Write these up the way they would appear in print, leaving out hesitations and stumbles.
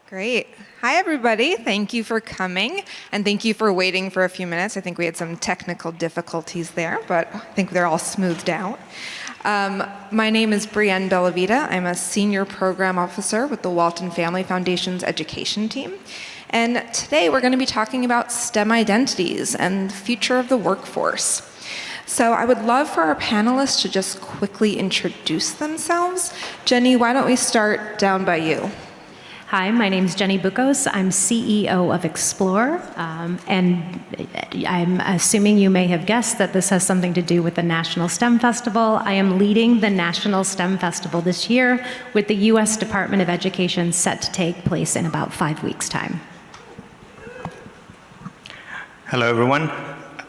Great. Hi, everybody. Thank you for coming, and thank you for waiting for a few minutes. I think we had some technical difficulties there, but I think they're all smoothed out. My name is Brienne Bellavita. I'm a senior program officer with the Walton Family Foundation's education team. And today we're going to be talking about STEM identities and the future of the workforce. So I would love for our panelists to just quickly introduce themselves. Jenny, why don't we start down by you? Hi, my name is Jenny Bukos. I'm CEO of Explore, and I'm assuming you may have guessed that this has something to do with the National STEM Festival. I am leading the National STEM Festival this year with the U.S. Department of Education set to take place in about 5 weeks' time. Hello, everyone.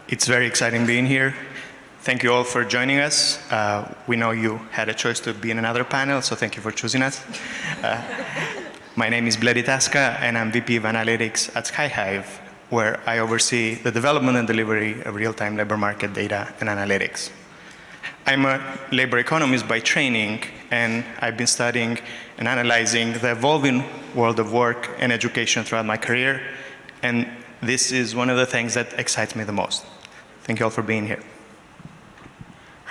It's very exciting being here. Thank you all for joining us. We know you had a choice to be in another panel, so thank you for choosing us. My name is Bledy Tasca, and I'm VP of Analytics at SkyHive, where I oversee the development and delivery of real-time labor market data and analytics. I'm a labor economist by training, and I've been studying and analyzing the evolving world of work and education throughout my career, and this is one of the things that excites me the most. Thank you all for being here.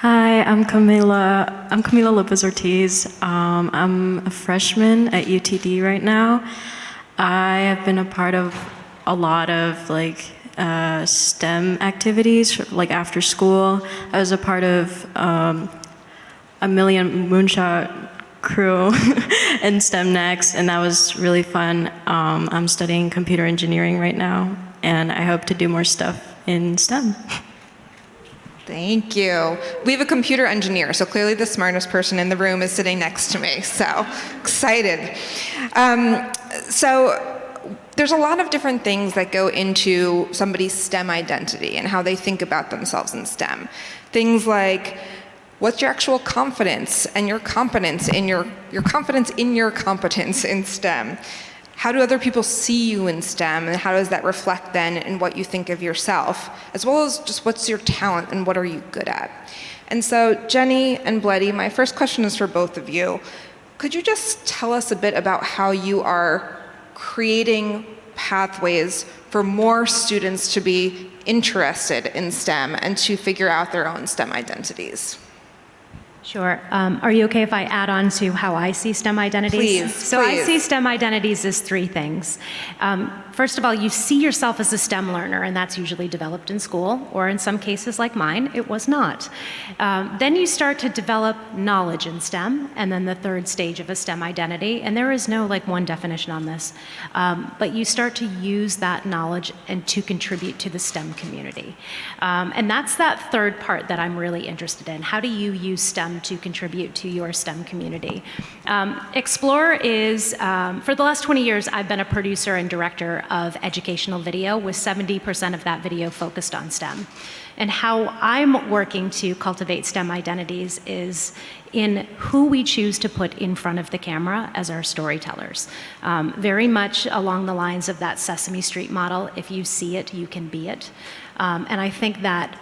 Hi, I'm Camila Lopez-Ortiz. I'm a freshman at UTD right now. I have been a part of a lot of STEM activities, after school. I was a part of a Million Moonshot crew in STEM Next, and that was really fun. I'm studying computer engineering right now, and I hope to do more stuff in STEM. Thank you. We have a computer engineer, so clearly the smartest person in the room is sitting next to me, so excited. So there's a lot of different things that go into somebody's STEM identity and how they think about themselves in STEM. Things like, what's your actual confidence and your competence in your confidence in your competence in STEM? How do other people see you in STEM, and how does that reflect then in what you think of yourself, as well as just what's your talent and what are you good at? And so Jenny and Bledy, my first question is for both of you. Could you just tell us a bit about how you are creating pathways for more students to be interested in STEM and to figure out their own STEM identities? Sure. Are you okay if I add on to how I see STEM identities? Please. So I see STEM identities as three things. First of all, you see yourself as a STEM learner, and that's usually developed in school, or in some cases like mine, it was not. Then you start to develop knowledge in STEM, and then the third stage of a STEM identity, and there is no one definition on this, but you start to use that knowledge and to contribute to the STEM community. And that's that third part that I'm really interested in. How do you use STEM to contribute to your STEM community? Explore is, for the last 20 years, I've been a producer and director of educational video, with 70% of that video focused on STEM. And how I'm working to cultivate STEM identities is in who we choose to put in front of the camera as our storytellers. Very much along the lines of that Sesame Street model, if you see it, you can be it. And I think that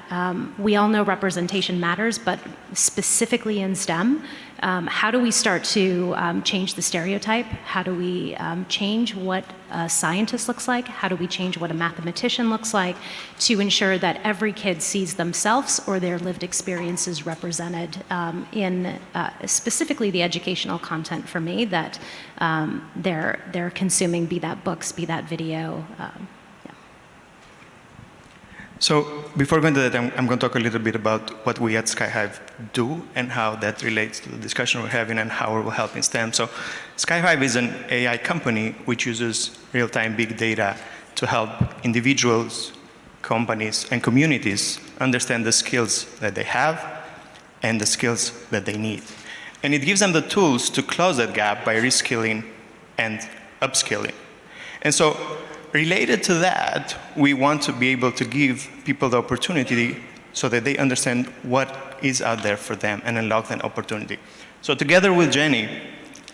we all know representation matters, but specifically in STEM, how do we start to change the stereotype? How do we change what a scientist looks like? How do we change what a mathematician looks like to ensure that every kid sees themselves or their lived experiences represented in specifically the educational content for me that they're consuming, be that books, be that video. So before going to that, I'm going to talk a little bit about what we at SkyHive do and how that relates to the discussion we're having and how it will help in STEM. So SkyHive is an AI company which uses real-time big data to help individuals, companies, and communities understand the skills that they have and the skills that they need. And it gives them the tools to close that gap by reskilling and upskilling. And so related to that, we want to be able to give people the opportunity so that they understand what is out there for them and unlock that opportunity. So together with Jenny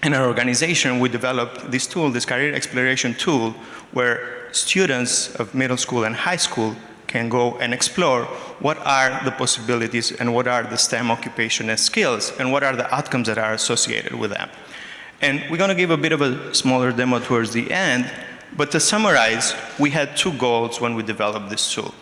and our organization, we developed this tool, this career exploration tool, where students of middle school and high school can go and explore what are the possibilities and what are the STEM occupation and skills and what are the outcomes that are associated with them. And we're going to give a bit of a smaller demo towards the end, but to summarize, we had two goals when we developed this tool.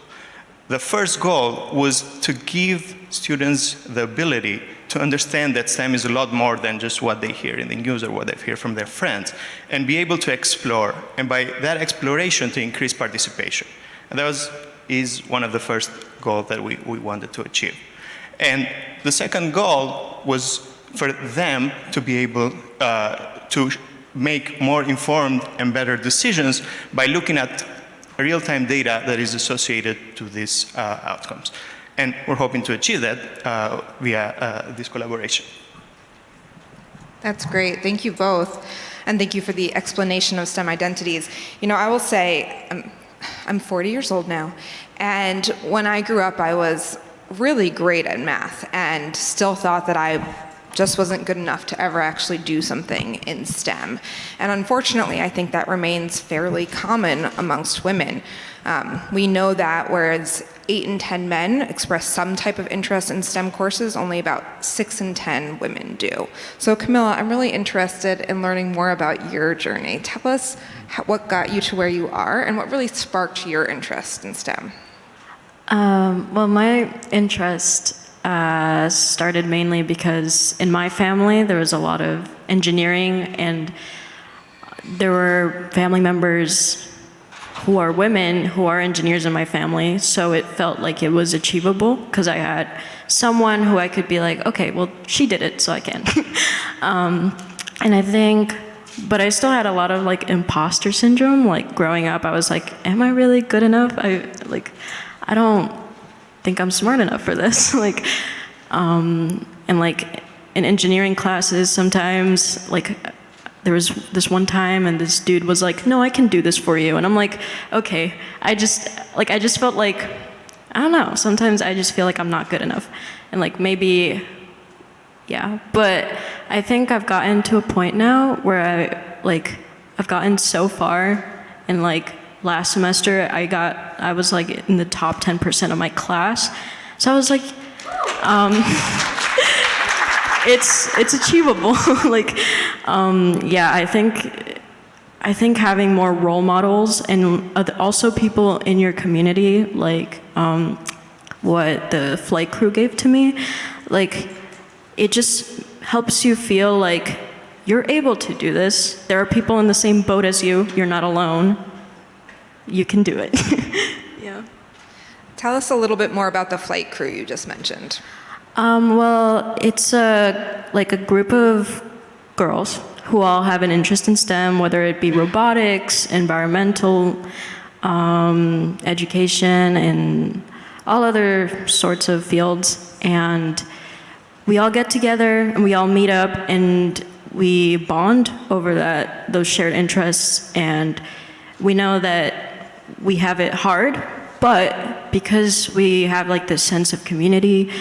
The first goal was to give students the ability to understand that STEM is a lot more than just what they hear in the news or what they hear from their friends, and be able to explore, and by that exploration to increase participation. And that is one of the first goals that we wanted to achieve. And the second goal was for them to be able to make more informed and better decisions by looking at real-time data that is associated to these outcomes. And we're hoping to achieve that via this collaboration. That's great. Thank you both. And thank you for the explanation of STEM identities. You know, I will say, I'm 40 years old now, and when I grew up, I was really great at math and still thought that I just wasn't good enough to ever actually do something in STEM. And unfortunately, I think that remains fairly common amongst women. We know that whereas 8 in 10 men express some type of interest in STEM courses, only about 6 in 10 women do. So Camilla, I'm really interested in learning more about your journey. Tell us what got you to where you are and what really sparked your interest in STEM. Well, my interest started mainly because in my family there was a lot of engineering, and there were family members who are women who are engineers in my family, so it felt like it was achievable because I had someone who I could be like, okay, well, she did it, so I can. And I think, but I still had a lot of like imposter syndrome. Like growing up, I was like, am I really good enough? I don't think I'm smart enough for this. And like in engineering classes, sometimes like there was this one time and this dude was like, no, I can do this for you. And I'm like, okay. I just felt like, I don't know, sometimes I just feel like I'm not good enough. And like maybe, yeah. But I think I've gotten to a point now where I've gotten so far, and like last semester I was like in the top 10% of my class. So I was like, it's achievable. Yeah, I think having more role models and also people in your community, like what the flight crew gave to me, like it just helps you feel like you're able to do this. There are people in the same boat as you. You're not alone. You can do it. Yeah. Tell us a little bit more about the flight crew you just mentioned. Well, it's like a group of girls who all have an interest in STEM, whether it be robotics, environmental, education, and all other sorts of fields. And we all get together and we all meet up and we bond over those shared interests. And we know that we have it hard, but because we have like this sense of community,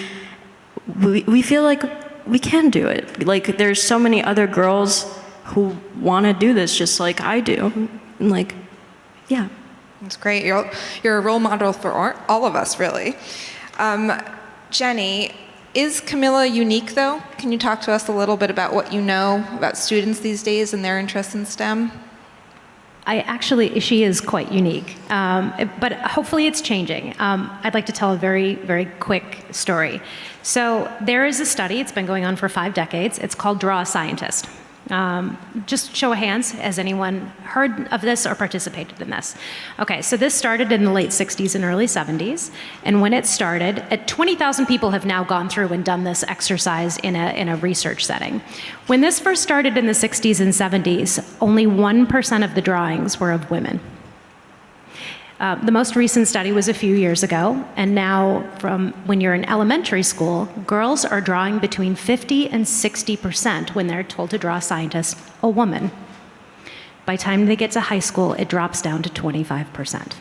we feel like we can do it. Like there's so many other girls who want to do this just like I do. And like, yeah. That's great. You're a role model for all of us, really. Jenny, is Camilla unique, though? Can you talk to us a little bit about what you know about students these days and their interest in STEM? She is quite unique, but hopefully it's changing. I'd like to tell a very, very quick story. So there is a study, it's been going on for 5 decades, it's called Draw a Scientist. Just show of hands, has anyone heard of this or participated in this? Okay, so this started in the late 60s and early 70s, and when it started, 20,000 people have now gone through and done this exercise in a research setting. When this first started in the 60s and 70s, only 1% of the drawings were of women. The most recent study was a few years ago, and now from when you're in elementary school, girls are drawing between 50 and 60% when they're told to draw a scientist, a woman. By the time they get to high school, it drops down to 25%.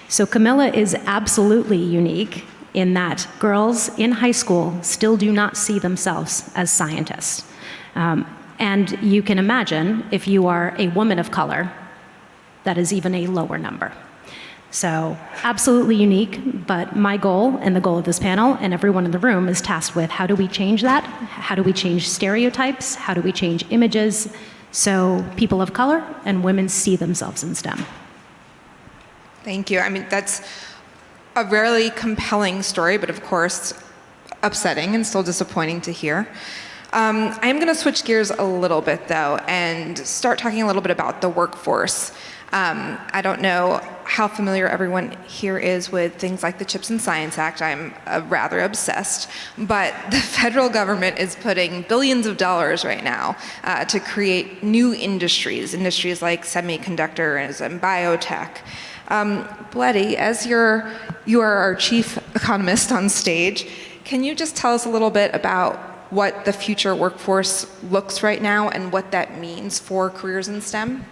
So Camilla is absolutely unique in that girls in high school still do not see themselves as scientists. And you can imagine if you are a woman of color, that is even a lower number. So absolutely unique, but my goal and the goal of this panel and everyone in the room is tasked with how do we change that? How do we change stereotypes? How do we change images so people of color and women see themselves in STEM? Thank you. I mean, that's a rarely compelling story, but of course, upsetting and still disappointing to hear. I'm going to switch gears a little bit, though, and start talking a little bit about the workforce. I don't know how familiar everyone here is with things like the CHIPS and Science Act. I'm rather obsessed, but the federal government is putting billions of dollars right now to create new industries like semiconductors and biotech. Bleddy, as you are our chief economist on stage, can you just tell us a little bit about what the future workforce looks right now and what that means for careers in STEM?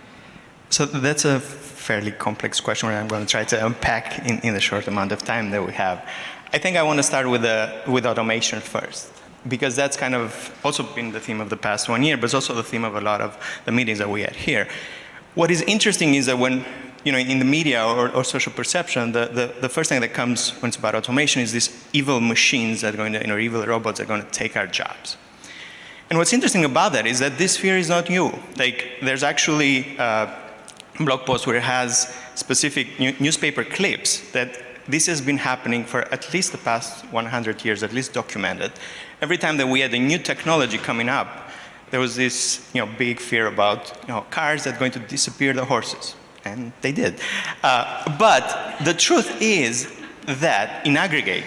So that's a fairly complex question that I'm going to try to unpack in the short amount of time that we have. I think I want to start with automation first, because that's kind of also been the theme of the past 1 year, but it's also the theme of a lot of the meetings that we had here. What is interesting is that when, in the media or social perception, the first thing that comes when it's about automation is these evil machines that are going to, evil robots that are going to take our jobs. And what's interesting about that is that this fear is not new. Like, there's actually blog post where it has specific newspaper clips that this has been happening for at least the past 100 years, at least documented. Every time that we had a new technology coming up, there was this big fear about cars that are going to disappear the horses. And they did. But the truth is that in aggregate,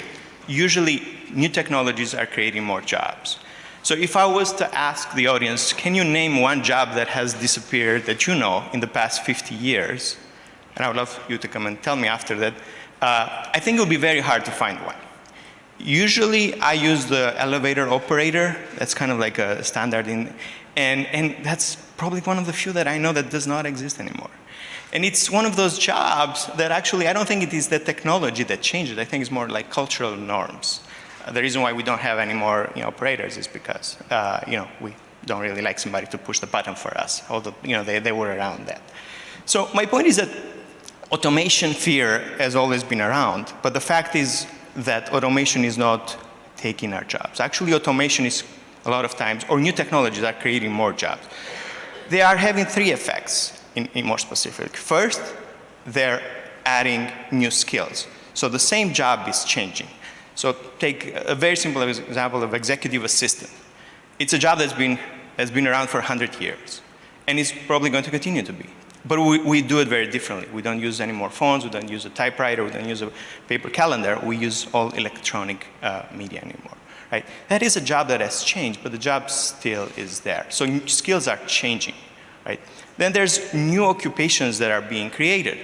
usually new technologies are creating more jobs. So if I was to ask the audience, can you name one job that has disappeared that you know in the past 50 years? And I would love you to come and tell me after that. I think it would be very hard to find one. Usually I use the elevator operator. That's kind of like a standard and that's probably one of the few that I know that does not exist anymore. And it's one of those jobs that actually, I don't think it is the technology that changed it. I think it's more like cultural norms. The reason why we don't have any more operators is because we don't really like somebody to push the button for us, although they were around that. So my point is that automation fear has always been around, but the fact is that automation is not taking our jobs. Actually, automation is a lot of times, or new technologies are creating more jobs. They are having three effects. In more specific. First, they're adding new skills. So the same job is changing. So take a very simple example of executive assistant. It's a job that's been around for 100 years, and it's probably going to continue to be. But we do it very differently. We don't use any more phones, we don't use a typewriter, we don't use a paper calendar, we use all electronic media anymore. Right? That is a job that has changed, but the job still is there. So skills are changing. Right? Then there's new occupations that are being created.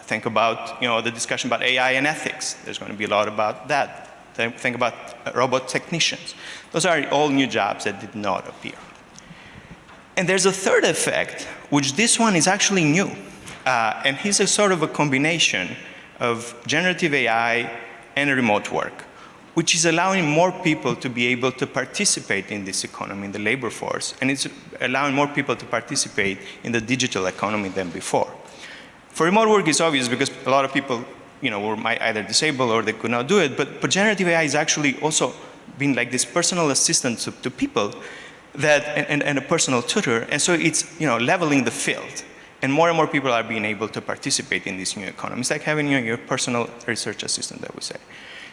Think about the discussion about AI and ethics. There's going to be a lot about that. Think about robot technicians. Those are all new jobs that did not appear. And there's a third effect, which this one is actually new. And it's a sort of a combination of generative AI and remote work, which is allowing more people to be able to participate in this economy, in the labor force, and it's allowing more people to participate in the digital economy than before. For remote work, it's obvious because a lot of people, were either disabled or they could not do it, but generative AI is actually also been like this personal assistant to people that, and a personal tutor, and so it's, leveling the field. And more people are being able to participate in this new economy. It's like having your personal research assistant, I would say.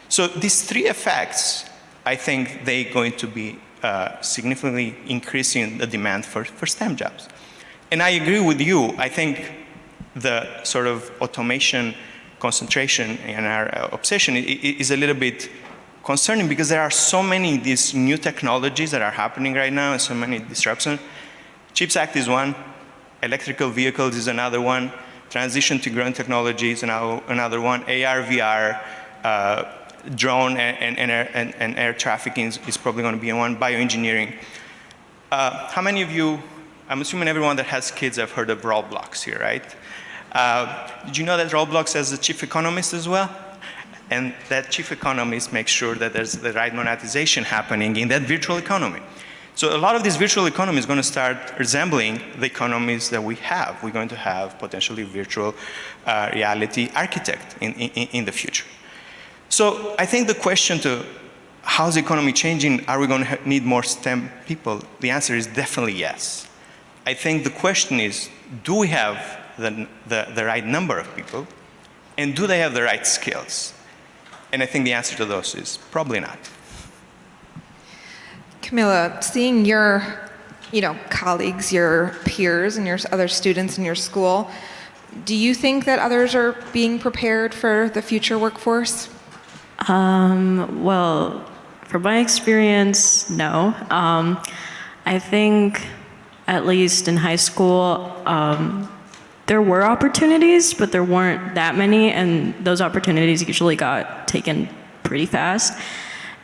So these three effects, I think they're going to be significantly increasing the demand for STEM jobs. And I agree with you. I think the sort of automation concentration and our obsession is a little bit concerning because there are so many of these new technologies that are happening right now and so many disruptions. CHIPS Act is one. Electrical vehicles is another one. Transition to green technology is another one. AR, VR, drone and air trafficking is probably going to be one. Bioengineering. How many of you, I'm assuming everyone that has kids have heard of Roblox here, right? Did you know that Roblox has a chief economist as well? And that chief economist makes sure that there's the right monetization happening in that virtual economy. So a lot of this virtual economy is going to start resembling the economies that we have. We're going to have potentially virtual reality architect in the future. So I think the question to how's the economy changing, are we going to need more STEM people? The answer is definitely yes. I think the question is, do we have the right number of people? And do they have the right skills? And I think the answer to those is probably not. Camila, seeing your colleagues, your peers, and your other students in your school, do you think that others are being prepared for the future workforce? Well, from my experience, no. I think, at least in high school, there were opportunities, but there weren't that many, and those opportunities usually got taken pretty fast.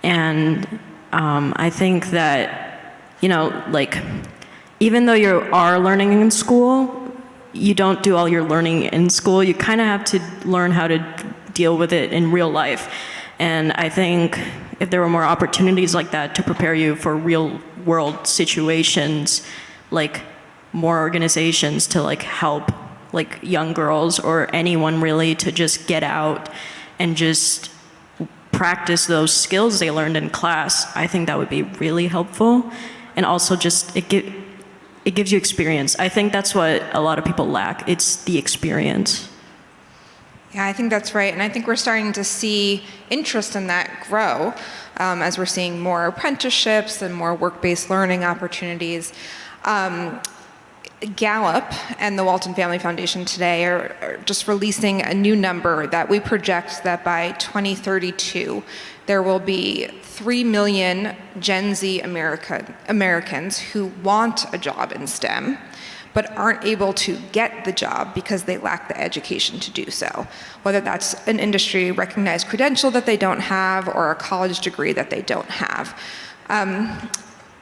And I think that, even though you are learning in school, you don't do all your learning in school. You kind of have to learn how to deal with it in real life. And I think if there were more opportunities like that to prepare you for real world situations, like more organizations to help young girls or anyone really to just get out and just practice those skills they learned in class, I think that would be really helpful. And also just it gives you experience. I think that's what a lot of people lack. It's the experience. Yeah, I think that's right. And I think we're starting to see interest in that grow as we're seeing more apprenticeships and more work-based learning opportunities. Gallup and the Walton Family Foundation today are just releasing a new number that we project that by 2032, there will be 3 million Gen Z Americans who want a job in STEM, but aren't able to get the job because they lack the education to do so, whether that's an industry recognized credential that they don't have or a college degree that they don't have.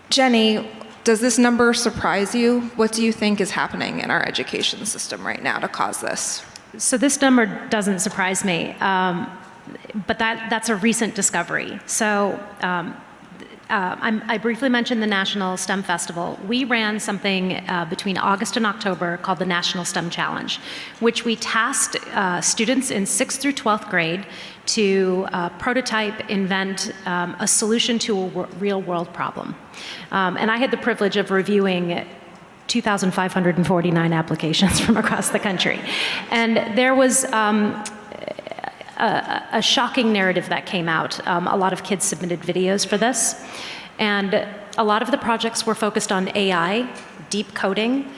Jenny, does this number surprise you? What do you think is happening in our education system right now to cause this? So this number doesn't surprise me, but that's a recent discovery. So I briefly mentioned the National STEM Festival. We ran something between August and October called the National STEM Challenge, which we tasked students in 6th through 12th grade to prototype, invent a solution to a real world problem. And I had the privilege of reviewing 2,549 applications from across the country. And there was a shocking narrative that came out. A lot of kids submitted videos for this. And a lot of the projects were focused on AI, deep coding,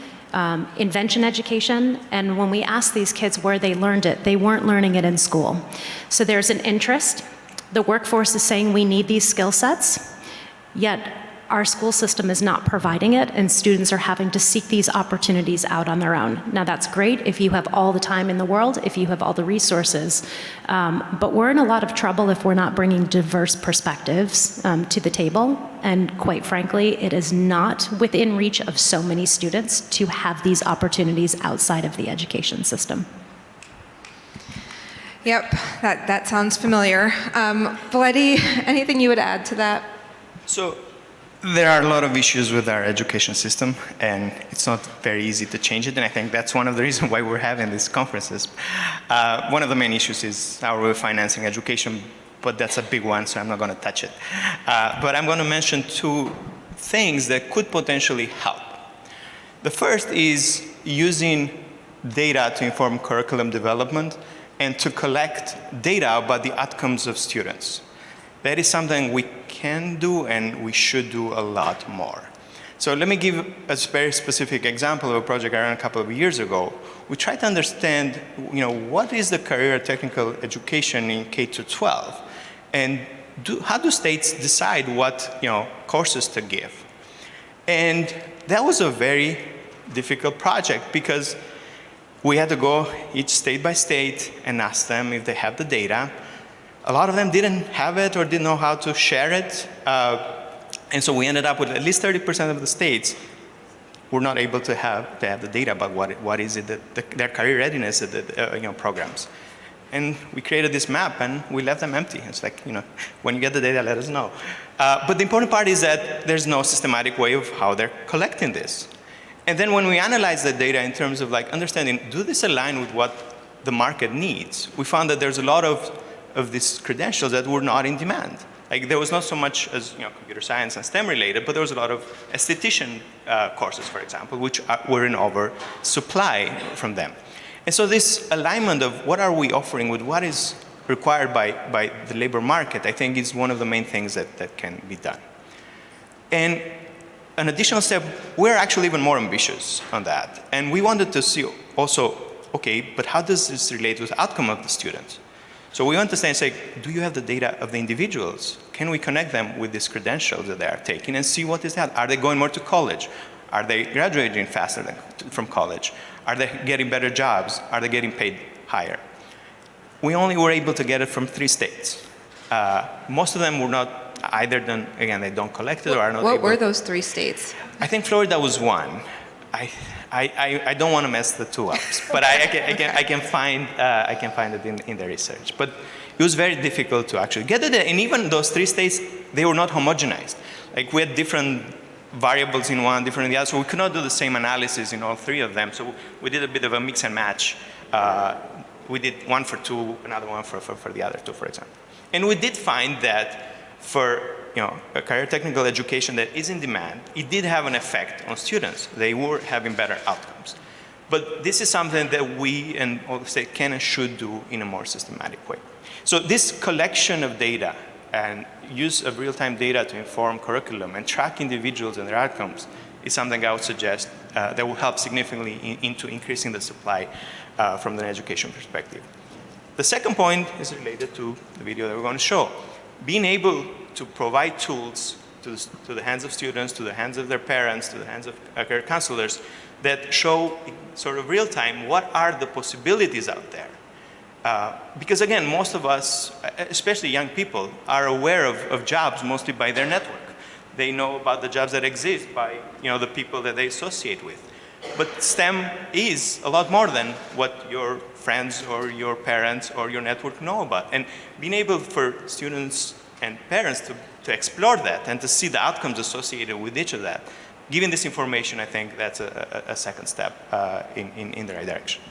invention education, and when we asked these kids where they learned it, they weren't learning it in school. So there's an interest. The workforce is saying we need these skill sets, yet our school system is not providing it, and students are having to seek these opportunities out on their own. Now that's great if you have all the time in the world, if you have all the resources, but we're in a lot of trouble if we're not bringing diverse perspectives to the table, and quite frankly, it is not within reach of so many students to have these opportunities outside of the education system. Yep, that sounds familiar. Valeti, anything you would add to that? So there are a lot of issues with our education system, and it's not very easy to change it, and I think that's one of the reasons why we're having these conferences. One of the main issues is how we're financing education, but that's a big one, so I'm not going to touch it. But I'm going to mention two things that could potentially help. The first is using data to inform curriculum development and to collect data about the outcomes of students. That is something we can do and we should do a lot more. So let me give a very specific example of a project I ran a couple of years ago. We tried to understand, what is the career technical education in K-12, and how do states decide what courses to give? And that was a very difficult project because we had to go each state by state and ask them if they have the data. A lot of them didn't have it or didn't know how to share it. And so we ended up with at least 30% of the states were not able to have the data about what is it that their career readiness programs. And we created this map, and we left them empty. It's like, when you get the data, let us know. But the important part is that there's no systematic way of how they're collecting this. And then when we analyze the data in terms of understanding, do this align with what the market needs? We found that there's a lot of these credentials that were not in demand. There was not so much as computer science and STEM related, but there was a lot of esthetician courses, for example, which were in oversupply from them. And so this alignment of what are we offering with what is required by the labor market, I think is one of the main things that can be done. And an additional step, we're actually even more ambitious on that. And we wanted to see also, okay, but how does this relate to the outcome of the students? So we want to stay and say, do you have the data of the individuals? Can we connect them with these credentials that they are taking and see what is that? Are they going more to college? Are they graduating faster from college? Are they getting better jobs? Are they getting paid higher? We only were able to get it from 3 states. Most of them were not either done, again, they don't collect it or are not able. What were those 3 states? I think Florida was one. I don't want to mess the 2 up, but I can find it in the research. But it was very difficult to actually get it, and even those 3 states, they were not homogenized. We had different variables in one, different in the other, so we could not do the same analysis in all 3 of them. So we did a bit of a mix and match. We did one for 2, another one for the other 2, for example. And we did find that for a career technical education that is in demand, it did have an effect on students. They were having better outcomes. But this is something that we and all the state can and should do in a more systematic way. So this collection of data and use of real-time data to inform curriculum and track individuals and their outcomes is something I would suggest that will help significantly into increasing the supply from an education perspective. The second point is related to the video that we're going to show. Being able to provide tools to the hands of students, to the hands of their parents, to the hands of career counselors that show sort of real time what are the possibilities out there. Because again, most of us, especially young people, are aware of jobs mostly by their network. They know about the jobs that exist by the people that they associate with. But STEM is a lot more than what your friends or your parents or your network know about. And being able for students and parents to explore that and to see the outcomes associated with each of that, given this information, I think that's a second step in the right direction.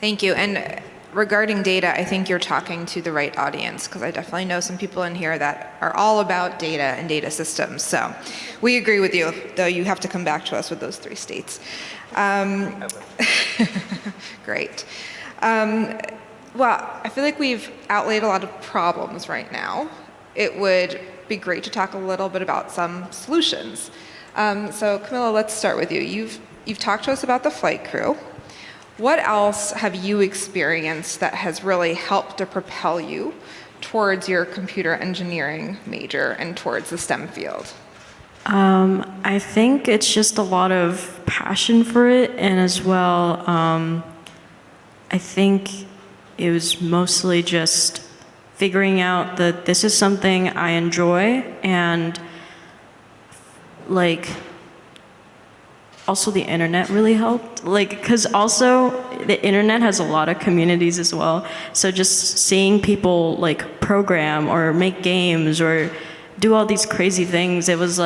Thank you. And regarding data, I think you're talking to the right audience, because I definitely know some people in here that are all about data and data systems. So we agree with you, though you have to come back to us with those 3 states. Great. Well, I feel like we've outlaid a lot of problems right now. It would be great to talk a little bit about some solutions. So Camilla, let's start with you. You've talked to us about the flight crew. What else have you experienced that has really helped to propel you towards your computer engineering major and towards the STEM field? I think it's just a lot of passion for it, and as well, I think it was mostly just figuring out that this is something I enjoy, and also the internet really helped, because also the internet has a lot of communities as well. So just seeing people program or make games or do all these crazy things, it was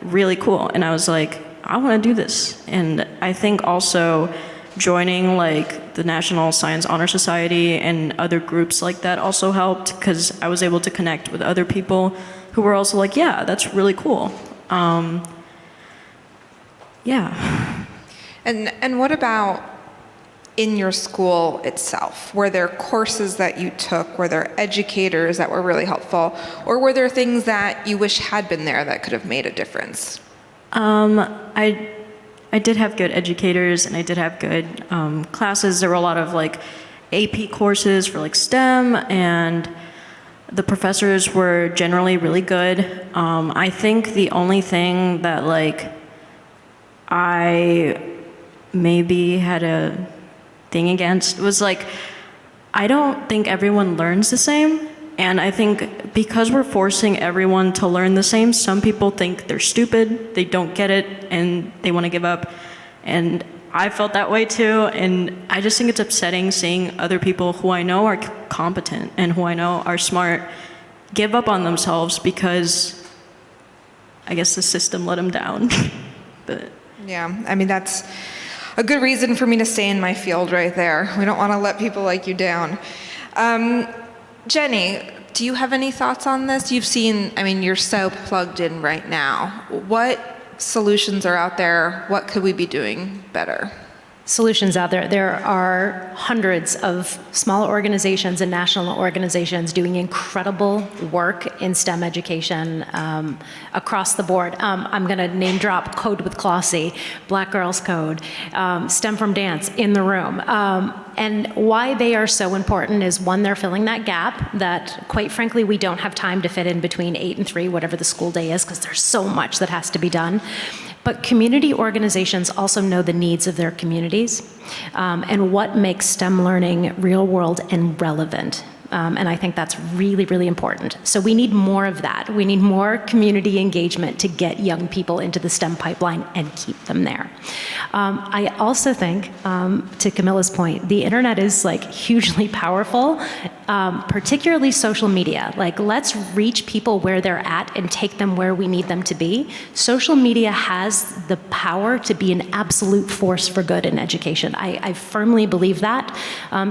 really cool. And I was like, I want to do this. And I think also joining the National Science Honor Society and other groups like that also helped, because I was able to connect with other people who were also like, yeah, that's really cool. Yeah. And what about in your school itself? Were there courses that you took? Were there educators that were really helpful? Or were there things that you wish had been there that could have made a difference? I did have good educators, and I did have good classes. There were a lot of AP courses for STEM, and the professors were generally really good. I think the only thing that I maybe had a thing against was I don't think everyone learns the same. And I think because we're forcing everyone to learn the same, some people think they're stupid, they don't get it, and they want to give up. And I felt that way too, and I just think it's upsetting seeing other people who I know are competent and who I know are smart give up on themselves because I guess the system let them down. But Yeah, I mean, that's a good reason for me to stay in my field right there. We don't want to let people like you down. Jenny, do you have any thoughts on this? You've seen, I mean, you're so plugged in right now. What solutions are out there? What could we be doing better? Solutions out there. There are hundreds of small organizations and national organizations doing incredible work in STEM education across the board. I'm going to name drop Code with Clossie, Black Girls Code, STEM from Dance in the room. And why they are so important is, one, they're filling that gap that, quite frankly, we don't have time to fit in between 8 and 3, whatever the school day is, because there's so much that has to be done. But community organizations also know the needs of their communities and what makes STEM learning real world and relevant. And I think that's really, really important. So we need more of that. We need more community engagement to get young people into the STEM pipeline and keep them there. I also think, to Camilla's point, the internet is like hugely powerful, particularly social media. Like, let's reach people where they're at and take them where we need them to be. Social media has the power to be an absolute force for good in education. I firmly believe that.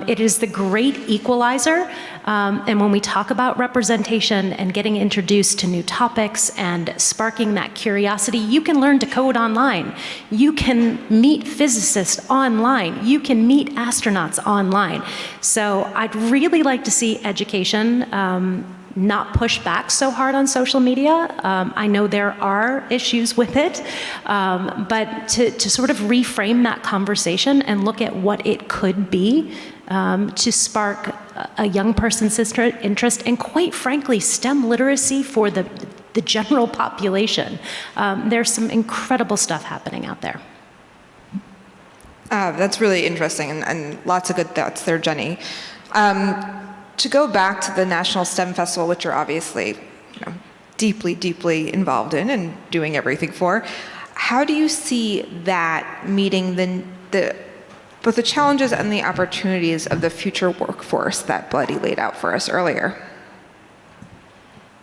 It is the great equalizer. And when we talk about representation and getting introduced to new topics and sparking that curiosity, you can learn to code online. You can meet physicists online. You can meet astronauts online. So I'd really like to see education not push back so hard on social media. I know there are issues with it, but to sort of reframe that conversation and look at what it could be to spark a young person's interest, and quite frankly, STEM literacy for the general population. There's some incredible stuff happening out there. That's really interesting, and lots of good thoughts there, Jenny. To go back to the National STEM Festival, which you're obviously deeply, deeply involved in and doing everything for, how do you see that meeting both the challenges and the opportunities of the future workforce that Bloody laid out for us earlier?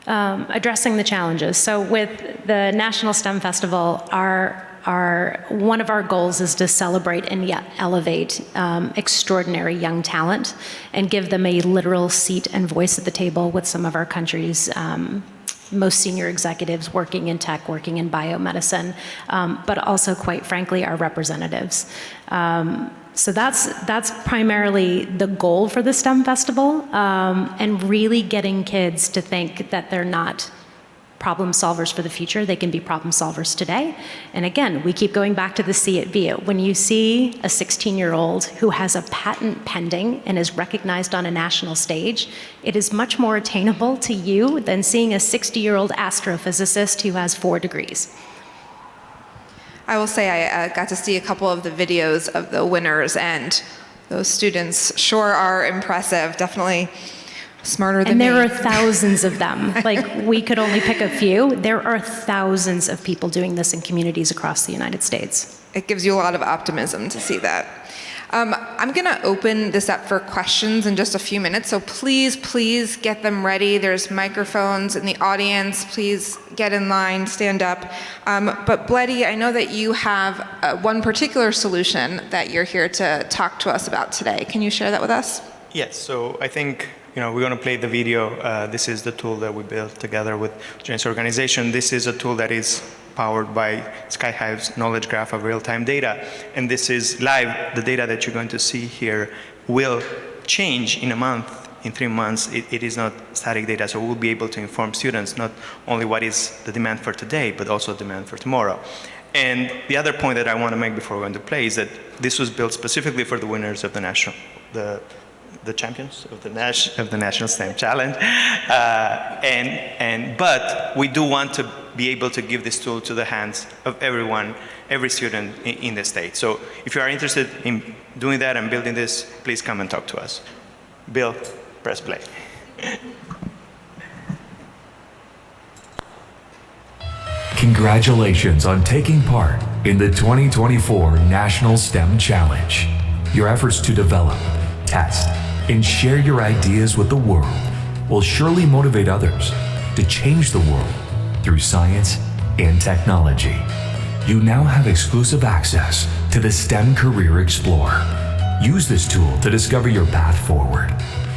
Addressing the challenges. So with the National STEM Festival, one of our goals is to celebrate and yet elevate extraordinary young talent and give them a literal seat and voice at the table with some of our country's most senior executives working in tech, working in biomedicine, but also, quite frankly, our representatives. So that's primarily the goal for the STEM Festival, and really getting kids to think that they're not problem solvers for the future. They can be problem solvers today. And again, we keep going back to the see it view. When you see a 16-year-old who has a patent pending and is recognized on a national stage, it is much more attainable to you than seeing a 60-year-old astrophysicist who has 4 degrees. I will say I got to see a couple of the videos of the winners, and those students sure are impressive, definitely smarter than me. And there are thousands of them. Like, we could only pick a few. There are thousands of people doing this in communities across the United States. It gives you a lot of optimism to see that. I'm going to open this up for questions in just a few minutes, so please get them ready. There's microphones in the audience. Please get in line, stand up. But Bloody, I know that you have one particular solution that you're here to talk to us about today. Can you share that with us? Yes, so I think we're going to play the video. This is the tool that we built together with Jen's organization. This is a tool that is powered by SkyHive's knowledge graph of real-time data. And this is live. The data that you're going to see here will change in a month, in 3 months. It is not static data, so we'll be able to inform students not only what is the demand for today, but also demand for tomorrow. And the other point that I want to make before we go into play is that this was built specifically for the winners of the champions of the National STEM Challenge, but we do want to be able to give this tool to the hands of everyone, every student in the state. So if you are interested in doing that and building this, please come and talk to us. Bill, press play. Congratulations on taking part in the 2024 National STEM Challenge. Your efforts to develop, test, and share your ideas with the world will surely motivate others to change the world through science and technology. You now have exclusive access to the STEM Career Explorer. Use this tool to discover your path forward.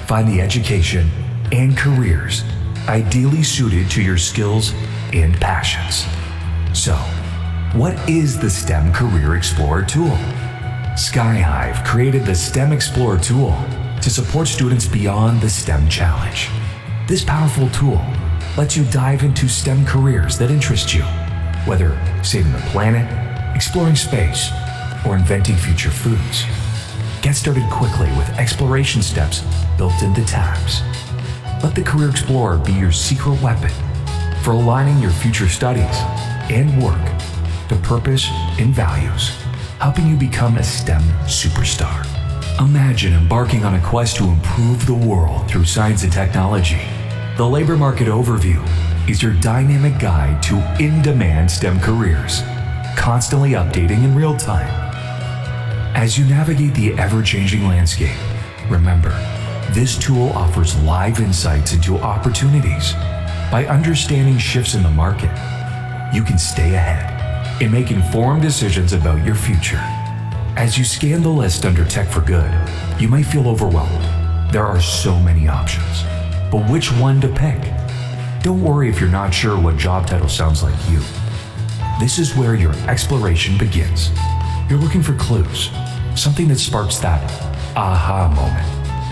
Find the education and careers ideally suited to your skills and passions. So, what is the STEM Career Explorer tool? SkyHive created the STEM Explorer tool to support students beyond the STEM challenge. This powerful tool lets you dive into STEM careers that interest you, whether saving the planet, exploring space, or inventing future foods. Get started quickly with exploration steps built into tabs. Let the Career Explorer be your secret weapon for aligning your future studies and work to purpose and values, helping you become a STEM superstar. Imagine embarking on a quest to improve the world through science and technology. The Labor Market Overview is your dynamic guide to in-demand STEM careers, constantly updating in real time. As you navigate the ever-changing landscape, remember, this tool offers live insights into opportunities. By understanding shifts in the market, you can stay ahead and make informed decisions about your future. As you scan the list under Tech for Good, you might feel overwhelmed. There are so many options, but which one to pick? Don't worry if you're not sure what job title sounds like you. This is where your exploration begins. You're looking for clues, something that sparks that aha moment.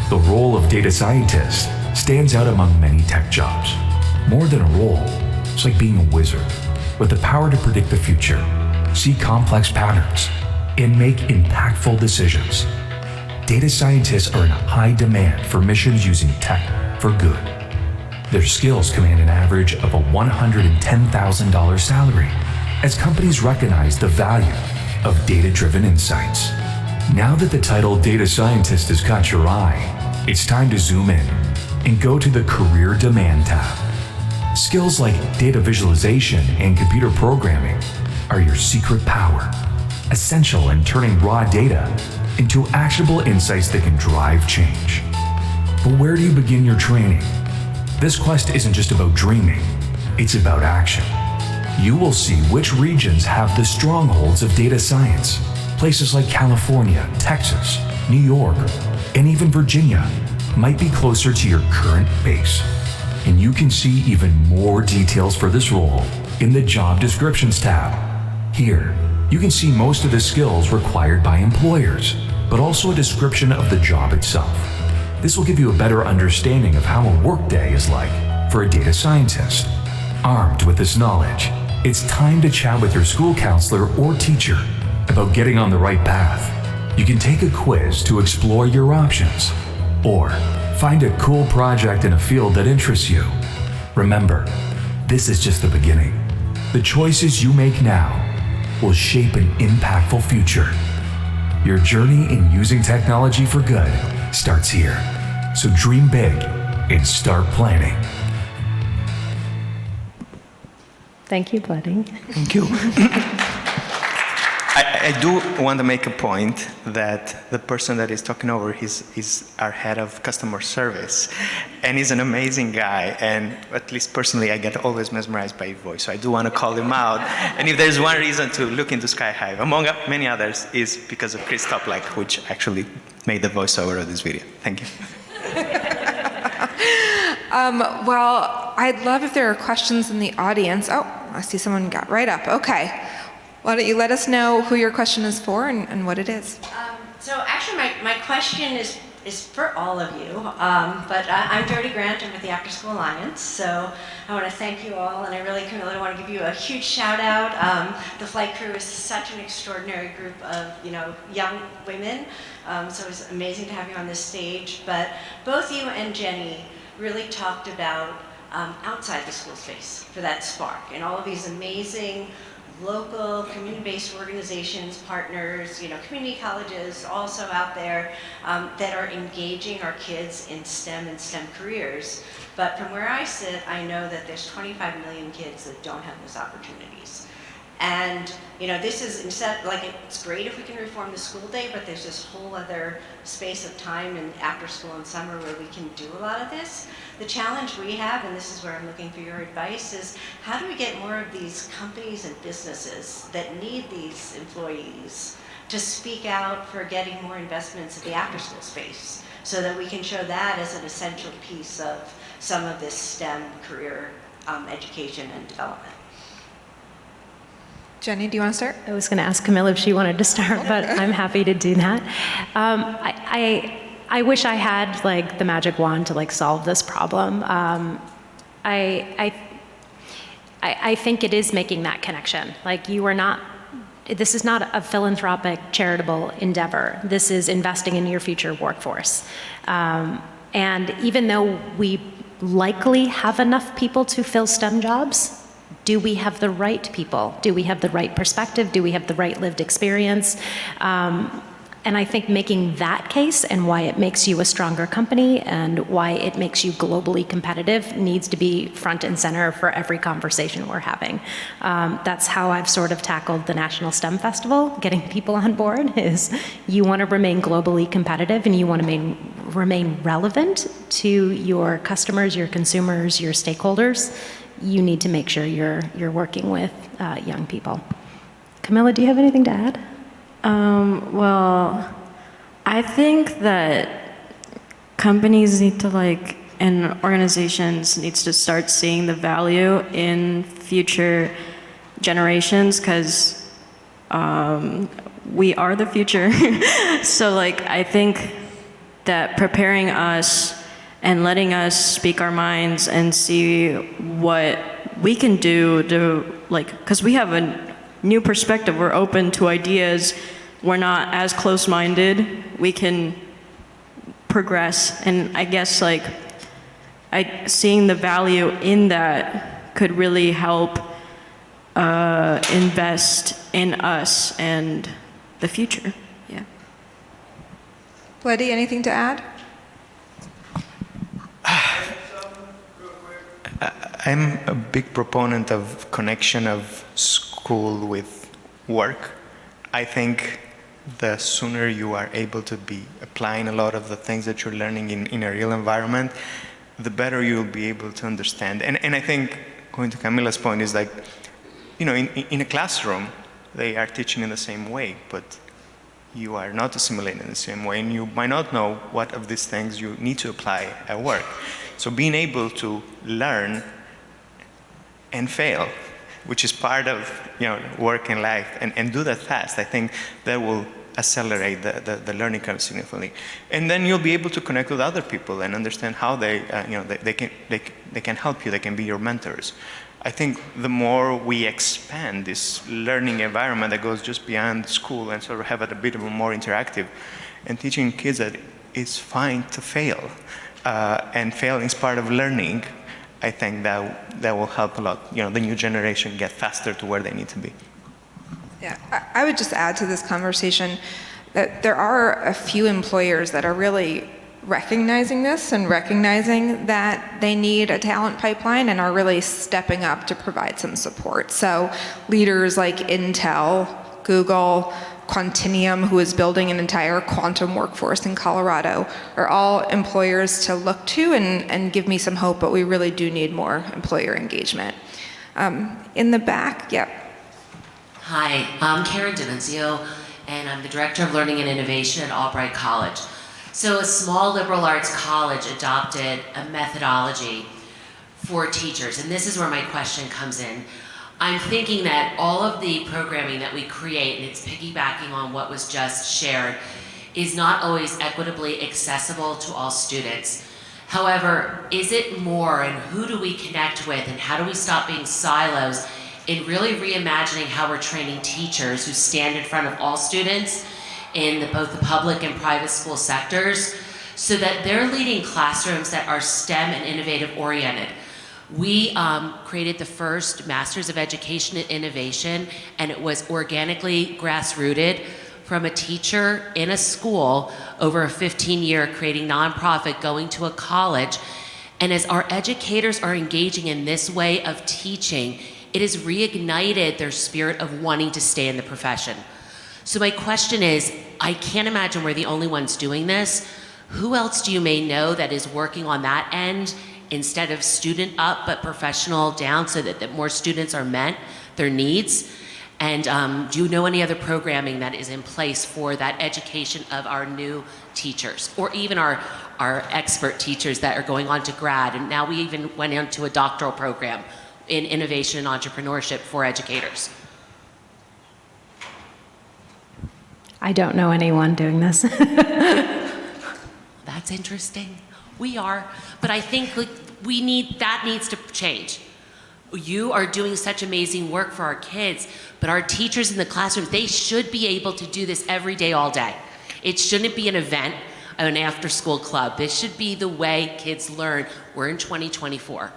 The role of data scientist stands out among many tech jobs. More than a role, it's like being a wizard with the power to predict the future, see complex patterns, and make impactful decisions. Data scientists are in high demand for missions using tech for good. Their skills command an average of a $110,000 salary as companies recognize the value of data-driven insights. Now that the title data scientist has caught your eye, it's time to zoom in and go to the Career Demand tab. Skills like data visualization and computer programming are your secret power, essential in turning raw data into actionable insights that can drive change. But where do you begin your training? This quest isn't just about dreaming, it's about action. You will see which regions have the strongholds of data science. Places like California, Texas, New York, and even Virginia might be closer to your current base. And you can see even more details for this role in the Job Descriptions tab. Here, you can see most of the skills required by employers, but also a description of the job itself. This will give you a better understanding of how a workday is like for a data scientist. Armed with this knowledge, it's time to chat with your school counselor or teacher about getting on the right path. You can take a quiz to explore your options, or find a cool project in a field that interests you. Remember, this is just the beginning. The choices you make now will shape an impactful future. Your journey in using technology for good starts here. So dream big and start planning. Thank you, Bloody. Thank you. I do want to make a point that the person that is talking over is our head of customer service, and he's an amazing guy, and at least personally I get always mesmerized by his voice, so I do want to call him out. And if there's one reason to look into SkyHive, among many others, is because of Chris Toplak, which actually made the voiceover of this video. Thank you. Well, I'd love if there are questions in the audience. Oh, I see someone got right up. Okay. Why don't you let us know who your question is for and what it is? So actually my question is for all of you, but I'm Jody Grant, I'm with the After School Alliance, so I want to thank you all, and I really want to give you a huge shout out. The flight crew is such an extraordinary group of young women, so it's amazing to have you on this stage, but both you and Jenny really talked about outside the school space for that spark, and all of these amazing local community-based organizations, partners, community colleges also out there that are engaging our kids in STEM and STEM careers. But from where I sit, I know that there's 25 million kids that don't have those opportunities. And this is, instead, like, it's great if we can reform the school day, but there's this whole other space of time and after school and summer where we can do a lot of this. The challenge we have, and this is where I'm looking for your advice, is how do we get more of these companies and businesses that need these employees to speak out for getting more investments in the after school space, so that we can show that as an essential piece of some of this STEM career education and development. Jenny, do you want to start? I was going to ask Camilla if she wanted to start, but I'm happy to do that. I wish I had like the magic wand to like solve this problem. I think it is making that connection. Like, you are not. This is not a philanthropic, charitable endeavor. This is investing in your future workforce. And even though we likely have enough people to fill STEM jobs, do we have the right people? Do we have the right perspective? Do we have the right lived experience? And I think making that case and why it makes you a stronger company and why it makes you globally competitive needs to be front and center for every conversation we're having. That's how I've sort of tackled the National STEM Festival, getting people on board, is you want to remain globally competitive and you want to remain relevant to your customers, your consumers, your stakeholders. You need to make sure you're working with young people. Camilla, do you have anything to add? Well, I think that companies need to and organizations needs to start seeing the value in future generations, because we are the future. So I think that preparing us and letting us speak our minds and see what we can do to, because we have a new perspective, we're open to ideas, we're not as close-minded, we can progress, and I guess seeing the value in that could really help invest in us and the future. Yeah. Letty, anything to add? I'm a big proponent of connection of school with work. I think the sooner you are able to be applying a lot of the things that you're learning in a real environment, the better you'll be able to understand. And I think, going to Camilla's point, is in a classroom, they are teaching in the same way, but you are not assimilating in the same way, and you might not know what of these things you need to apply at work. So being able to learn and fail, which is part of work and life, and do that fast, I think that will accelerate the learning curve significantly. And then you'll be able to connect with other people and understand how they can help you, they can be your mentors. I think the more we expand this learning environment that goes just beyond school and sort of have it a bit more interactive, and teaching kids that it's fine to fail, and failing is part of learning, I think that will help a lot. The new generation get faster to where they need to be. Yeah, I would just add to this conversation that there are a few employers that are really recognizing this and recognizing that they need a talent pipeline and are really stepping up to provide some support. So leaders like Intel, Google, Quantinuum, who is building an entire quantum workforce in Colorado, are all employers to look to and give me some hope, but we really do need more employer engagement. In the back, yep. Hi, I'm Karen D'Annunzio, and I'm the Director of Learning and Innovation at Albright College. So a small liberal arts college adopted a methodology for teachers, and this is where my question comes in. I'm thinking that all of the programming that we create, and it's piggybacking on what was just shared, is not always equitably accessible to all students. However, is it more, and who do we connect with, and how do we stop being silos in really reimagining how we're training teachers who stand in front of all students in both the public and private school sectors, so that they're leading classrooms that are STEM and innovative oriented. We created the first Masters of Education and Innovation, and it was organically grassrooted from a teacher in a school over a 15-year creating nonprofit, going to a college. And as our educators are engaging in this way of teaching, it has reignited their spirit of wanting to stay in the profession. So my question is, I can't imagine we're the only ones doing this. Who else do you may know that is working on that end instead of student up but professional down, so that more students are met their needs? And do you know any other programming that is in place for that education of our new teachers, or even our expert teachers that are going on to grad? And now we even went into a doctoral program in innovation and entrepreneurship for educators. I don't know anyone doing this. That's interesting. We are, but I think that needs to change. You are doing such amazing work for our kids, but our teachers in the classrooms, they should be able to do this every day, all day. It shouldn't be an event, an after-school club. This should be the way kids learn. We're in 2024.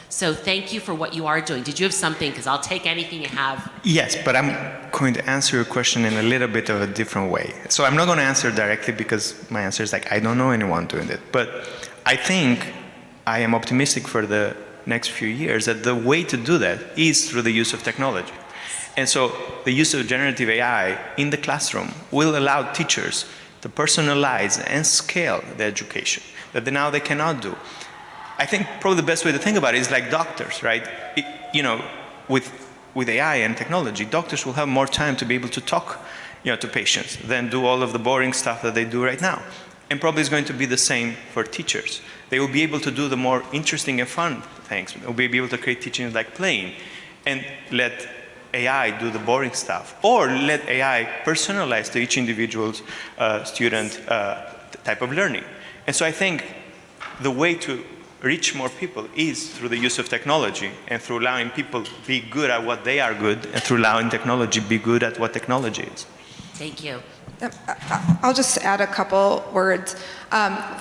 So thank you for what you are doing. Did you have something? Because I'll take anything you have. Yes, but I'm going to answer your question in a little bit of a different way. So I'm not going to answer directly because my answer is I don't know anyone doing it. But I think I am optimistic for the next few years that the way to do that is through the use of technology. And so the use of generative AI in the classroom will allow teachers to personalize and scale the education that now they cannot do. I think probably the best way to think about it is like doctors, right? With AI and technology, doctors will have more time to be able to talk, to patients than do all of the boring stuff that they do right now. And probably it's going to be the same for teachers. They will be able to do the more interesting and fun things. They'll be able to create teaching like playing and let AI do the boring stuff, or let AI personalize to each individual's student type of learning. And so I think the way to reach more people is through the use of technology, and through allowing people to be good at what they are good, and through allowing technology to be good at what technology is. Thank you. I'll just add a couple words.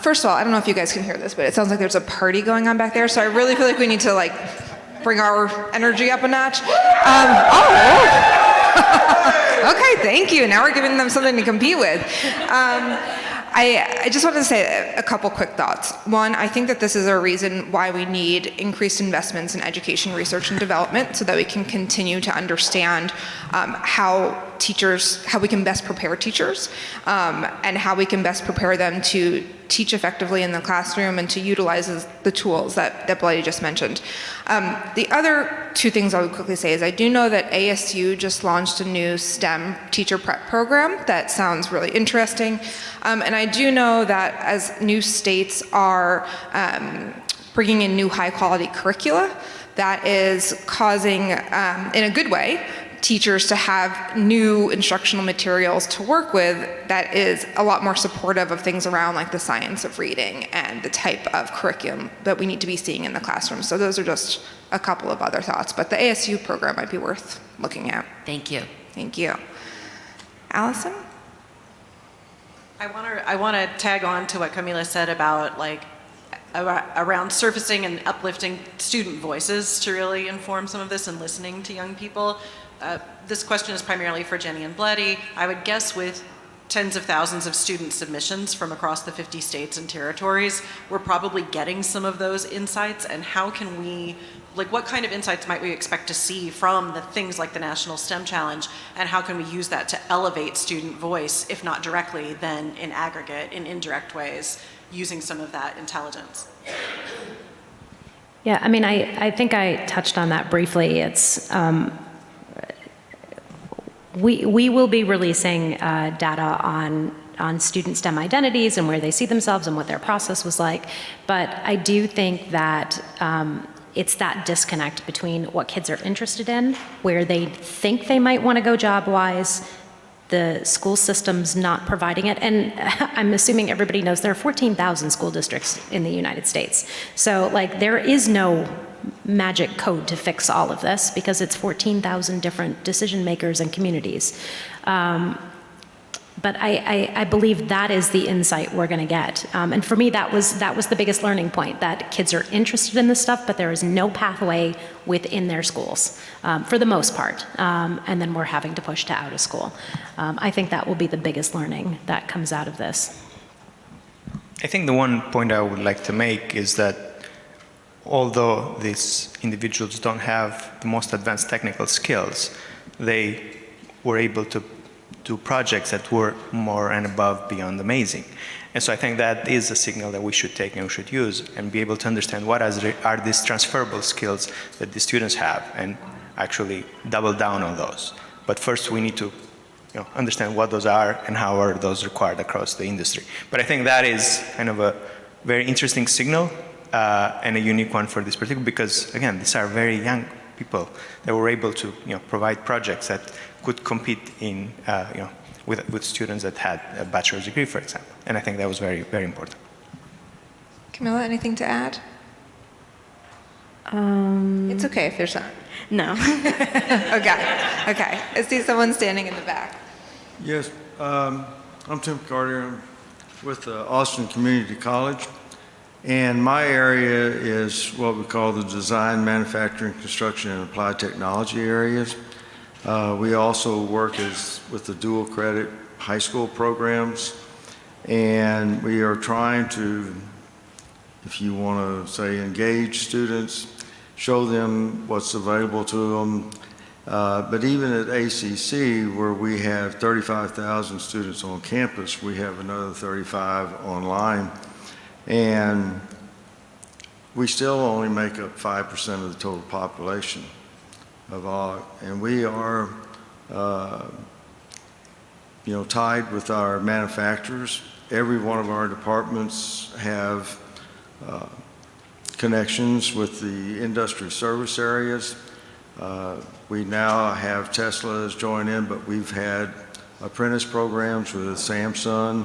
First of all, I don't know if you guys can hear this, but it sounds like there's a party going on back there, so I really feel like we need to bring our energy up a notch. Okay, thank you. Now we're giving them something to compete with. I just wanted to say a couple quick thoughts. One, I think that this is a reason why we need increased investments in education, research, and development, so that we can continue to understand how we can best prepare teachers, and how we can best prepare them to teach effectively in the classroom and to utilize the tools that Bloody just mentioned. The other two things I would quickly say is I do know that ASU just launched a new STEM teacher prep program that sounds really interesting. And I do know that as new states are bringing in new high quality curricula, that is causing, in a good way, teachers to have new instructional materials to work with that is a lot more supportive of things around like the science of reading and the type of curriculum that we need to be seeing in the classroom. So those are just a couple of other thoughts, but the ASU program might be worth looking at. Thank you. Thank you. Allison? I want to tag on to what Camila said about around surfacing and uplifting student voices to really inform some of this and listening to young people. This question is primarily for Jenny and Bloody. I would guess with tens of thousands of student submissions from across the 50 states and territories, we're probably getting some of those insights. And how can we, what kind of insights might we expect to see from the things like the National STEM Challenge, and how can we use that to elevate student voice, if not directly, then in aggregate, in indirect ways, using some of that intelligence? Yeah, I think I touched on that briefly. It's we will be releasing data on student STEM identities and where they see themselves and what their process was like. But I do think that it's that disconnect between what kids are interested in, where they think they might want to go job-wise, the school system's not providing it. And I'm assuming everybody knows there are 14,000 school districts in the United States. So there is no magic code to fix all of this, because it's 14,000 different decision makers and communities. But I believe that is the insight we're going to get. And for me, that was the biggest learning point, that kids are interested in this stuff, but there is no pathway within their schools, for the most part. And then we're having to push to out of school. I think that will be the biggest learning that comes out of this. I think the one point I would like to make is that although these individuals don't have the most advanced technical skills, they were able to do projects that were more and above beyond amazing. And so I think that is a signal that we should take and we should use and be able to understand what are these transferable skills that the students have and actually double down on those. But first we need to understand what those are and how are those required across the industry. But I think that is kind of a very interesting signal and a unique one for this particular, because again, these are very young people that were able to provide projects that could compete in with students that had a bachelor's degree, for example. And I think that was very, very important. Camilla, anything to add? It's okay if there's not. No. Okay. I see someone standing in the back. Yes, I'm Tim Carter. I'm with Austin Community College. And my area is what we call the design, manufacturing, construction, and applied technology areas. We also work with the dual credit high school programs. And we are trying to, if you want to say, engage students, show them what's available to them. But even at ACC, where we have 35,000 students on campus, we have another 35 online. And we still only make up 5% of the total population of all. And we are, tied with our manufacturers. Every one of our departments have connections with the industry service areas. We now have Tesla's join in, but we've had apprentice programs with Samsung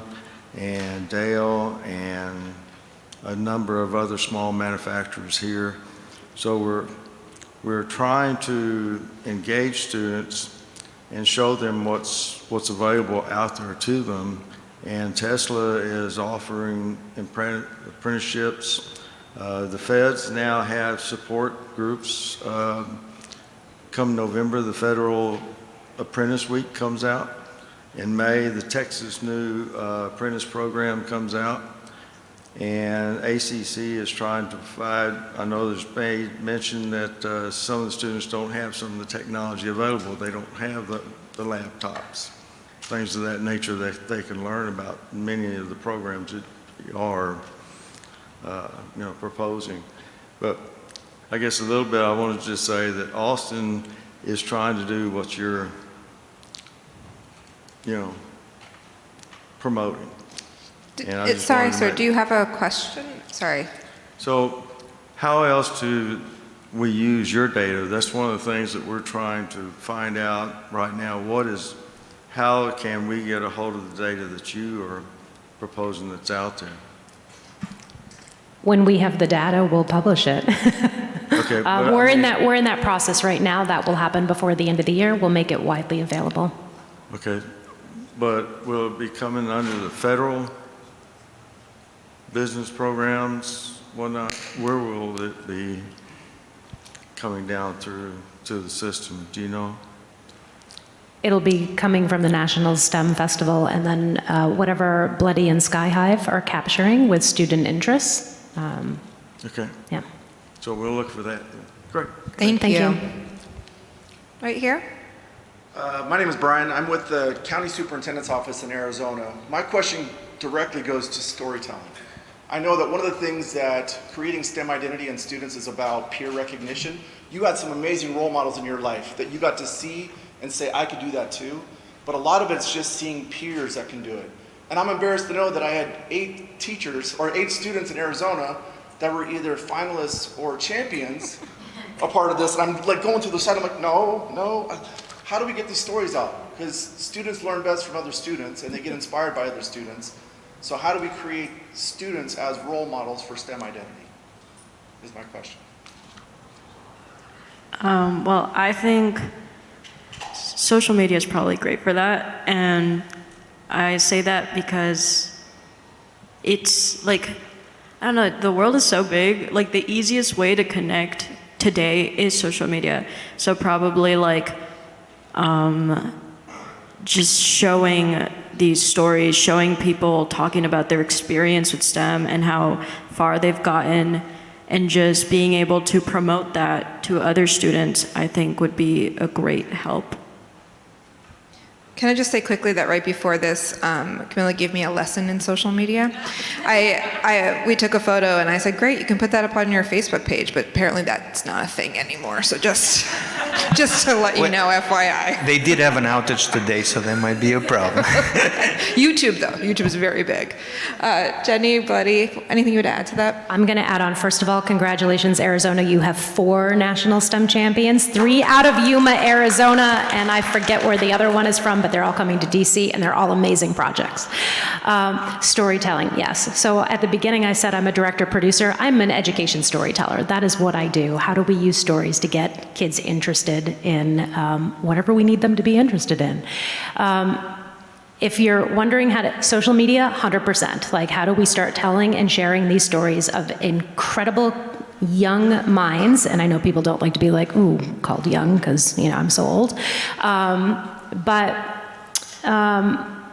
and Dale and a number of other small manufacturers here. So we're trying to engage students and show them what's available out there to them. And Tesla is offering apprenticeships. The feds now have support groups. Come November, the Federal Apprentice Week comes out. In May, the Texas new apprentice program comes out. And ACC is trying to provide, I know there's been mentioned that some of the students don't have some of the technology available. They don't have the laptops, things of that nature that they can learn about many of the programs that you are proposing. But I guess a little bit I wanted to just say that Austin is trying to do what you're promoting. Sorry, sir, do you have a question? Sorry. So how else do we use your data? That's one of the things that we're trying to find out right now. How can we get a hold of the data that you are proposing that's out there? When we have the data, we'll publish it. Okay, we're in that process right now. That will happen before the end of the year. We'll make it widely available. Okay, but will it be coming under the federal business programs, whatnot? Where will it be coming down through to the system? Do you know? It'll be coming from the National STEM Festival, and then whatever Bloody and Sky Hive are capturing with student interests. Okay. Yeah. So we'll look for that. Great. Thank Thank you. Right here? My name is Brian. I'm with the County Superintendent's Office in Arizona. My question directly goes to storytelling. I know that one of the things that creating STEM identity in students is about peer recognition. You had some amazing role models in your life that you got to see and say, I could do that too. But a lot of it's just seeing peers that can do it. And I'm embarrassed to know that I had 8 students in Arizona that were either finalists or champions a part of this. And I'm like going through the side, I'm like, no. How do we get these stories out? Because students learn best from other students and they get inspired by other students. So how do we create students as role models for STEM identity, is my question. Well, I think social media is probably great for that. And I say that because it's like, I don't know, the world is so big. Like the easiest way to connect today is social media. So probably like just showing these stories, showing people talking about their experience with STEM and how far they've gotten, and just being able to promote that to other students, I think would be a great help. Can I just say quickly that right before this, Camilla gave me a lesson in social media. We took a photo and I said, great, you can put that up on your Facebook page, but apparently that's not a thing anymore. So just to let you know, FYI. They did have an outage today, so that might be a problem. YouTube though, YouTube is very big. Jenny, Buddy, anything you would add to that? I'm going to add on, first of all, congratulations, Arizona. You have 4 national STEM champions, 3 out of Yuma, Arizona, and I forget where the other one is from, but they're all coming to DC, and they're all amazing projects. Storytelling, yes. So at the beginning, I said I'm a director-producer. I'm an education storyteller. That is what I do. How do we use stories to get kids interested in whatever we need them to be interested in? If you're wondering how to, social media, 100%. Like, how do we start telling and sharing these stories of incredible young minds? And I know people don't like to be like, ooh, called young, because, you know, I'm so old.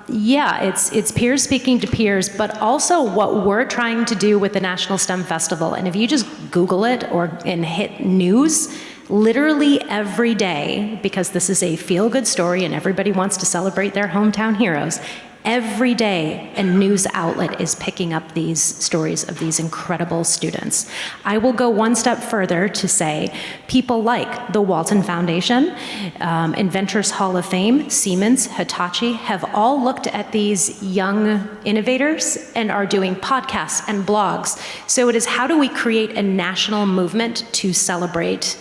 Yeah, it's peers speaking to peers, but also what we're trying to do with the National STEM Festival. And if you just Google it and hit news, literally every day, because this is a feel-good story and everybody wants to celebrate their hometown heroes, every day a news outlet is picking up these stories of these incredible students. I will go one step further to say people like the Walton Foundation, Inventors Hall of Fame, Siemens, Hitachi have all looked at these young innovators and are doing podcasts and blogs. So it is, how do we create a national movement to celebrate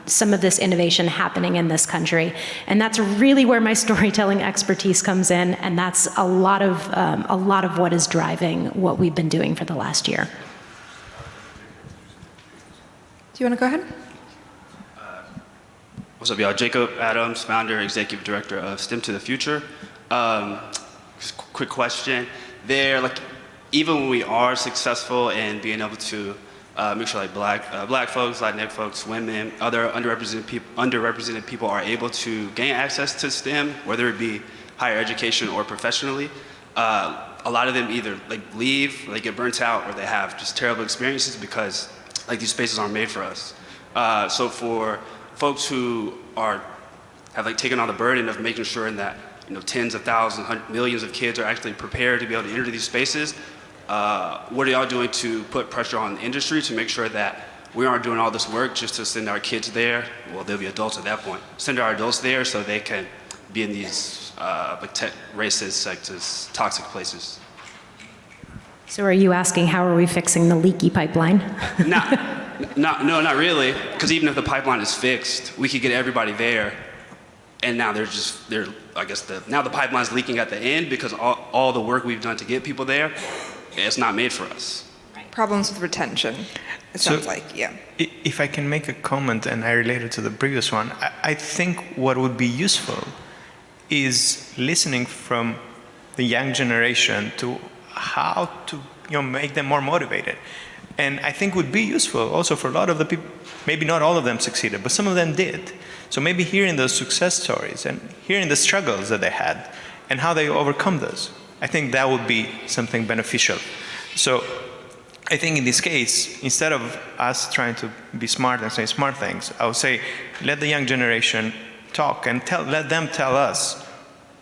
some of this innovation happening in this country? And that's really where my storytelling expertise comes in, and that's a lot of what is driving what we've been doing for the last year. Do you want to go ahead? What's up, y'all? Jacob Adams, founder, executive director of STEM to the Future. Just quick question. Even when we are successful in being able to make sure like black folks, Latinx folks, women, other underrepresented people are able to gain access to STEM, whether it be higher education or professionally, a lot of them either leave, they get burnt out, or they have just terrible experiences because these spaces aren't made for us. So for folks who have taken on the burden of making sure that tens of thousands, millions of kids are actually prepared to be able to enter these spaces, what are y'all doing to put pressure on the industry to make sure that we aren't doing all this work just to send our kids there? Well, they'll be adults at that point. Send our adults there so they can be in these racist, sexist, toxic places. So are you asking how are we fixing the leaky pipeline? No, not really. Because even if the pipeline is fixed, we could get everybody there, and now now the pipeline's leaking at the end because all the work we've done to get people there, it's not made for us. Problems with retention, it sounds like, yeah. If I can make a comment, and I relate it to the previous one, I think what would be useful is listening from the young generation to how to make them more motivated. And I think would be useful also for a lot of the people, maybe not all of them succeeded, but some of them did. So maybe hearing those success stories and hearing the struggles that they had and how they overcome those, I think that would be something beneficial. So I think in this case, instead of us trying to be smart and say smart things, I would say let the young generation talk and let them tell us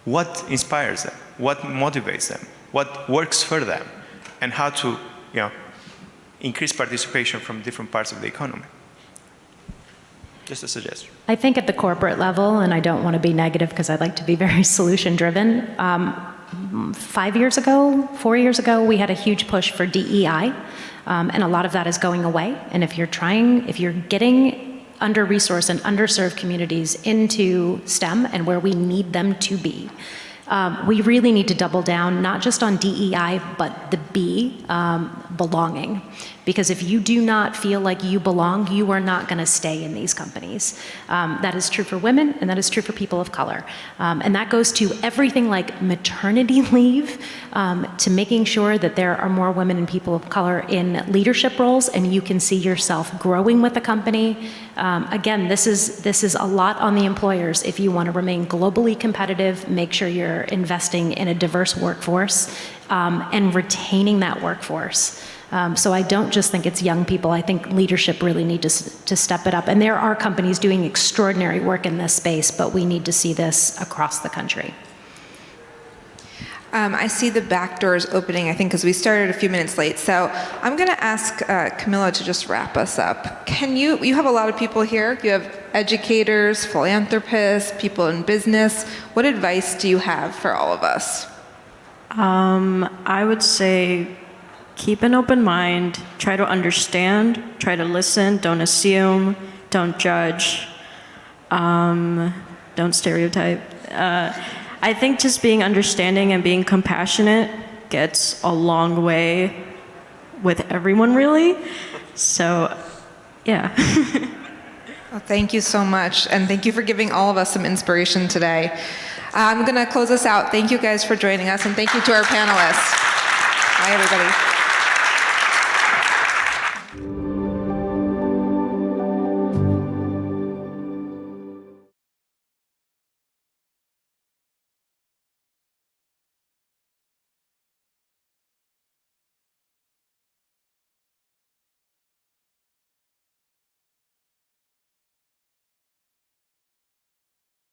what inspires them, what motivates them, what works for them, and how to increase participation from different parts of the economy. Just a suggestion. I think at the corporate level, and I don't want to be negative because I like to be very solution-driven, 4 years ago, we had a huge push for DEI, and a lot of that is going away. And if you're getting under-resourced and underserved communities into STEM and where we need them to be, we really need to double down, not just on DEI, but the B, belonging. Because if you do not feel like you belong, you are not going to stay in these companies. That is true for women, and that is true for people of color. And that goes to everything like maternity leave, to making sure that there are more women and people of color in leadership roles, and you can see yourself growing with the company. Again, this is a lot on the employers. If you want to remain globally competitive, make sure you're investing in a diverse workforce and retaining that workforce. So I don't just think it's young people. I think leadership really need to step it up. And there are companies doing extraordinary work in this space, but we need to see this across the country. I see the back doors opening, I think, because we started a few minutes late. So I'm going to ask Camilla to just wrap us up. You have a lot of people here. You have educators, philanthropists, people in business. What advice do you have for all of us? I would say keep an open mind, try to understand, try to listen, don't assume, don't judge, don't stereotype. I think just being understanding and being compassionate gets a long way with everyone, really. So, yeah. Well, thank you so much, and thank you for giving all of us some inspiration today. I'm going to close us out. Thank you guys for joining us, and thank you to our panelists. Bye, everybody.